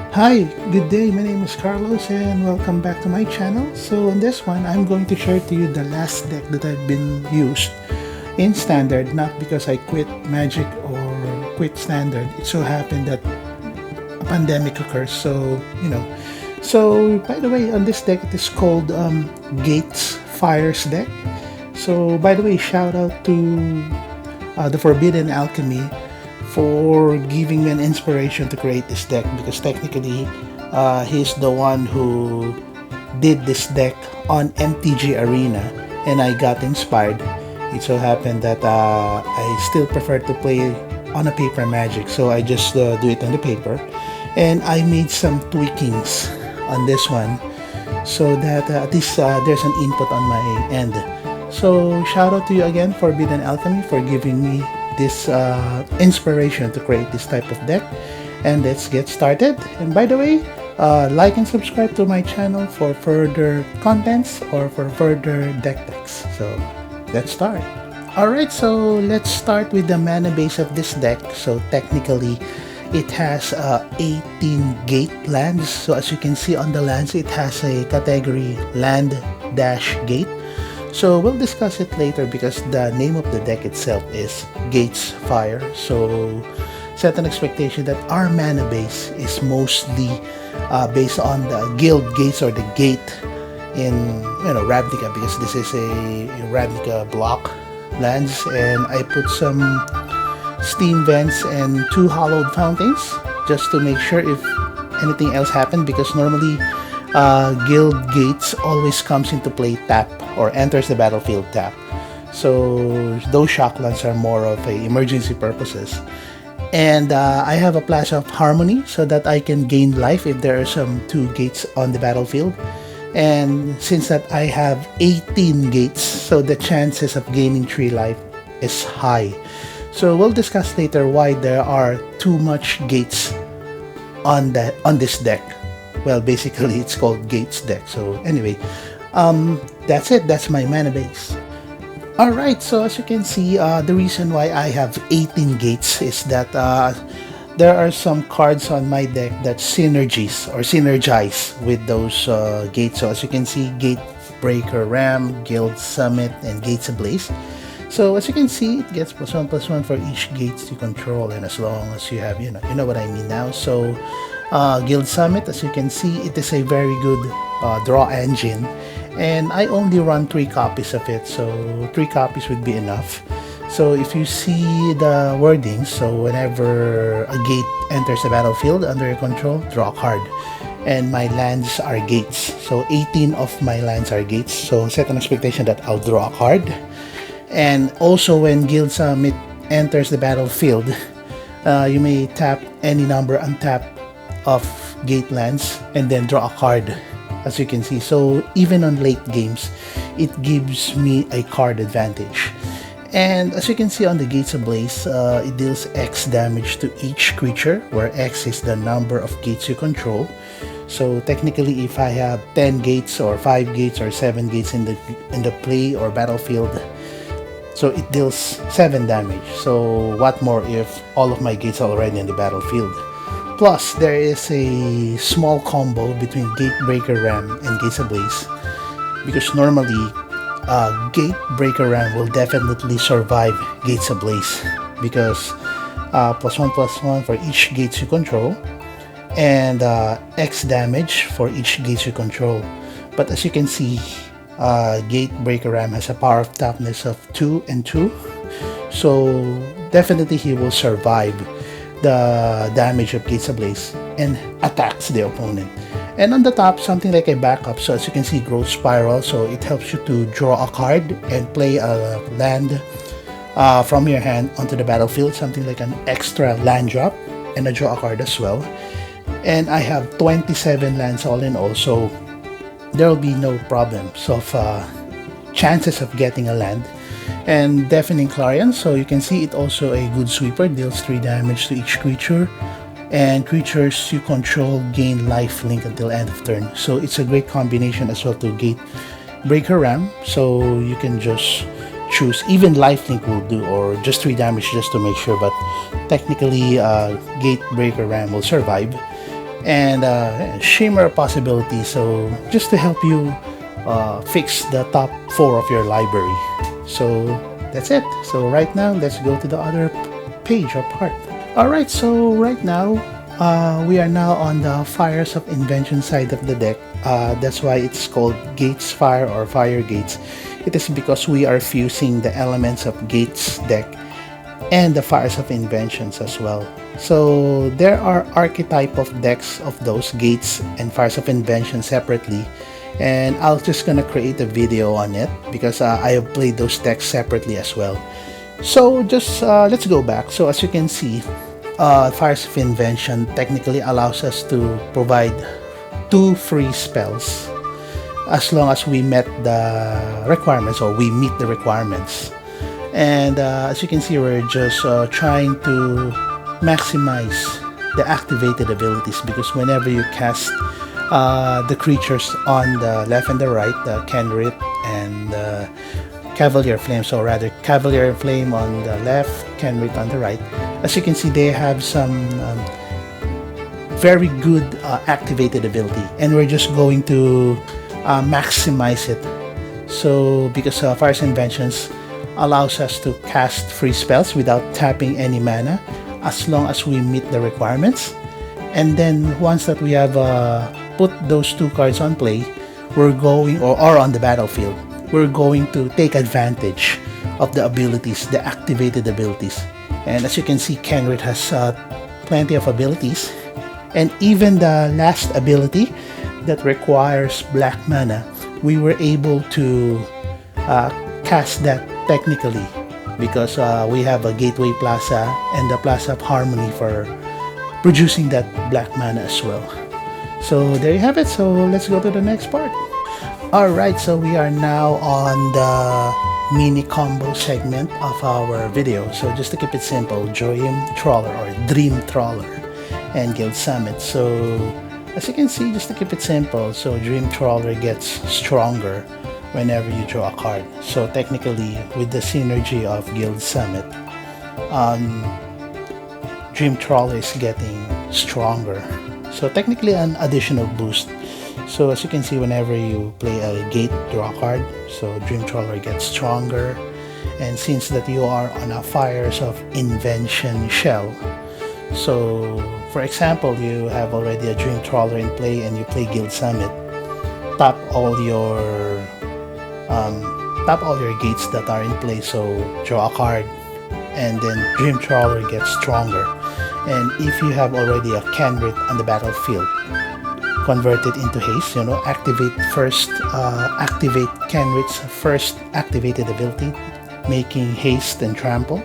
Hi, good day. My name is Carlos and welcome back to my channel. So on this one, I'm going to share to you the last deck that I've been used in Standard, not because I quit Magic or quit Standard. It so happened that a pandemic occurs. So by the way, on this deck, it is called Gates Fires deck. So by the way, shout out to the Forbidden Alchemy for giving me an inspiration to create this deck because technically he's the one who did this deck on MTG Arena and I got inspired. It so happened that I still prefer to play on a paper Magic, so I just do it on the paper, and I made some tweakings on this one so that at least there's an input on my end. So shout out to you again, Forbidden Alchemy, for giving me this inspiration to create this type of deck. And let's get started. And by the way, like and subscribe to my channel for further contents or for further deck decks. So let's start. Alright, so let's start with the mana base of this deck. So technically, it has 18 gate lands. So as you can see on the lands, it has a category land dash gate. So we'll discuss it later because the name of the deck itself is Gates Fire. So set an expectation that our mana base is mostly based on the guild gates or the gate in Ravnica, because this is a Ravnica block lands, and I put some steam vents and 2 hollowed fountains just to make sure if anything else happened, because normally guild gates always comes into play tap or enters the battlefield tap. So those shocklands are more of a emergency purposes. And I have a Plaza of Harmony so that I can gain life if there are some 2 gates on the battlefield. And since that I have 18 gates, so the chances of gaining 3 life is high. So we'll discuss later why there are too much gates on this deck. Well, basically it's called Gates deck. So anyway, that's it. That's my mana base. Alright, so as you can see, the reason why I have 18 gates is that there are some cards on my deck that synergies or synergize with those gates. So as you can see, Gate Breaker Ram, Guild Summit, and Gates Ablaze. So as you can see, it gets +1/+1 for each gates you control, and as long as you have, you know what I mean now. So Guild Summit, as you can see, it is a very good draw engine, and I only run 3 copies of it, so 3 copies would be enough. So if you see the wording, so whenever a gate enters the battlefield under your control, draw a card. And my lands are gates, so 18 of my lands are gates, so set an expectation that I'll draw a card. And also when Guild Summit enters the battlefield, you may tap any number untapped of gate lands and then draw a card, as you can see. So even on late games, it gives me a card advantage. And as you can see on the Gates Ablaze, it deals X damage to each creature, where X is the number of gates you control. So technically, if I have 10 gates or 5 gates or 7 gates in the play or battlefield, so it deals 7 damage. So what more if all of my gates are already in the battlefield? Plus, there is a small combo between Gate Breaker Ram and Gates Ablaze, because normally Gate Breaker Ram will definitely survive Gates Ablaze because +1/+1 for each gates you control, and X damage for each gates you control. But as you can see, Gate Breaker Ram has a power of toughness of 2 and 2, so definitely he will survive the damage of Gates Ablaze and attacks the opponent. And on the top, something like a backup. So as you can see, Growth Spiral, so it helps you to draw a card and play a land from your hand onto the battlefield, something like an extra land drop and a draw a card as well. And I have 27 lands all in all, so there will be no problems of chances of getting a land. And Deafening Clarion, so you can see it also a good sweeper, deals 3 damage to each creature, and creatures you control gain life link until end of turn. So it's a great combination as well to Gate Breaker Ram, so you can just choose, even lifelink will do, or just 3 damage just to make sure, but technically Gate Breaker Ram will survive. and shimmer possibilities. So just to help you fix the top 4 of your library. So that's it. So right now, let's go to the other page or part. Alright, so right now, we are now on the Fires of Invention side of the deck. That's why it's called Gates Fire or Firegates. It is because we are fusing the elements of Gates deck and the Fires of Inventions as well. So there are archetype of decks of those Gates and Fires of Invention separately, and I'll just gonna create a video on it because I have played those decks separately as well. So just let's go back. So as you can see, Fires of Invention technically allows us to provide 2 free spells as long as we met the requirements, or we meet the requirements. And as you can see, we're just trying to maximize the activated abilities, because whenever you cast the creatures on the left and the right, the Kenrit and Cavalier Flame, so rather Cavalier Flame on the left, Kenrit on the right, as you can see, they have some very good activated ability, and we're just going to maximize it. So because Fire's Inventions allows us to cast free spells without tapping any mana as long as we meet the requirements, and then once that we have put those 2 cards on play, we're going, or on the battlefield, we're going to take advantage of the abilities, the activated abilities. And as you can see, Kenrit has plenty of abilities, and even the last ability that requires black mana, we were able to cast that technically because we have a Gateway Plaza and the Plaza of Harmony for producing that black mana as well. So there you have it. So let's go to the next part. Alright, so we are now on the mini combo segment of our video. So just to keep it simple, Dream Trawler or Dream Trawler and Guild Summit. So as you can see, just to keep it simple, so Dream Trawler gets stronger whenever you draw a card. So technically, with the synergy of Guild Summit, Dream Trawler is getting stronger. So technically an additional boost. So as you can see, whenever you play a gate, draw a card, so Dream Trawler gets stronger. And since that you are on a Fires of Invention shell, so for example, you have already a Dream Trawler in play and you play Guild Summit, tap all your gates that are in play, so draw a card, and then Dream Trawler gets stronger. And if you have already a Kenrit on the battlefield, convert it into haste, activate Kenrit's first activated ability, making haste and trample,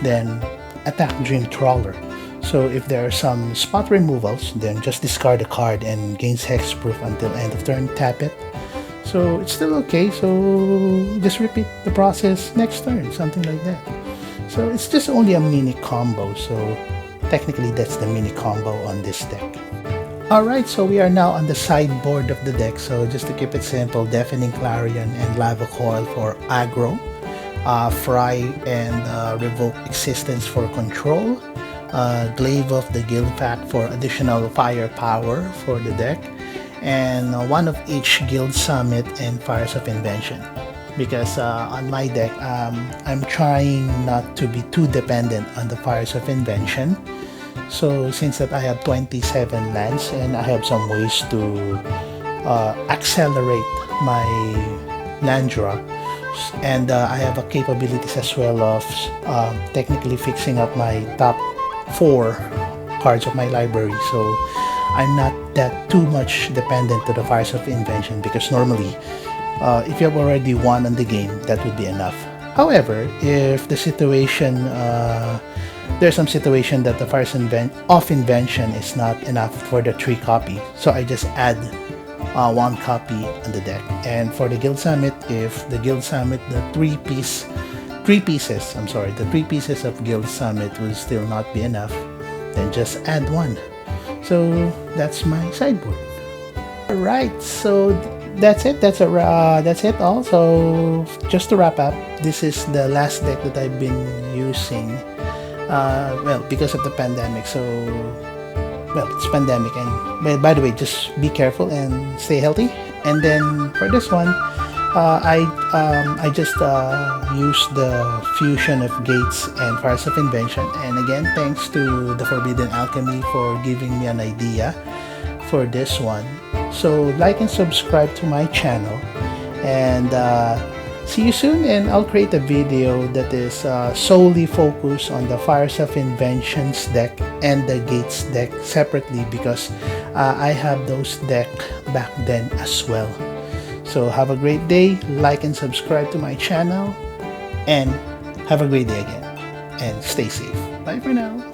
then attack Dream Trawler. So if there are some spot removals, then just discard a card and gains hexproof until end of turn, tap it. So it's still okay, so just repeat the process next turn, something like that. So it's just only a mini combo, so technically that's the mini combo on this deck. Alright, so we are now on the sideboard of the deck. So just to keep it simple, Deafening Clarion and Lava Coil for aggro, Fry and Revoke Existence for control, Glaive of the Guild Pact for additional firepower for the deck, and one of each Guild Summit and Fires of Invention. Because on my deck, I'm trying not to be too dependent on the Fires of Invention. So since that I have 27 lands and I have some ways to accelerate my land draw, and I have a capabilities as well of technically fixing up my top 4 cards of my library. So I'm not that too much dependent to the Fires of Invention, because normally if you have already won on the game, that would be enough. However, if the situation there's some situation that the Fires of Invention is not enough for the 3 copy, so I just add 1 copy on the deck. And for the Guild Summit, if the Guild Summit, the 3 pieces of Guild Summit will still not be enough, then just add 1. So that's my sideboard. Alright, so that's it. That's it all. So just to wrap up, this is the last deck that I've been using. Well, because of the pandemic, so well, it's pandemic, and by the way, just be careful and stay healthy. And then for this one, I just used the fusion of Gates and Fires of Invention. And again, thanks to the Forbidden Alchemy for giving me an idea for this one. So like and subscribe to my channel, and see you soon. And I'll create a video that is solely focused on the Fires of Inventions deck and the Gates deck separately, because I have those deck back then as well. So have a great day, like and subscribe to my channel, and have a great day again, and stay safe. Bye for now.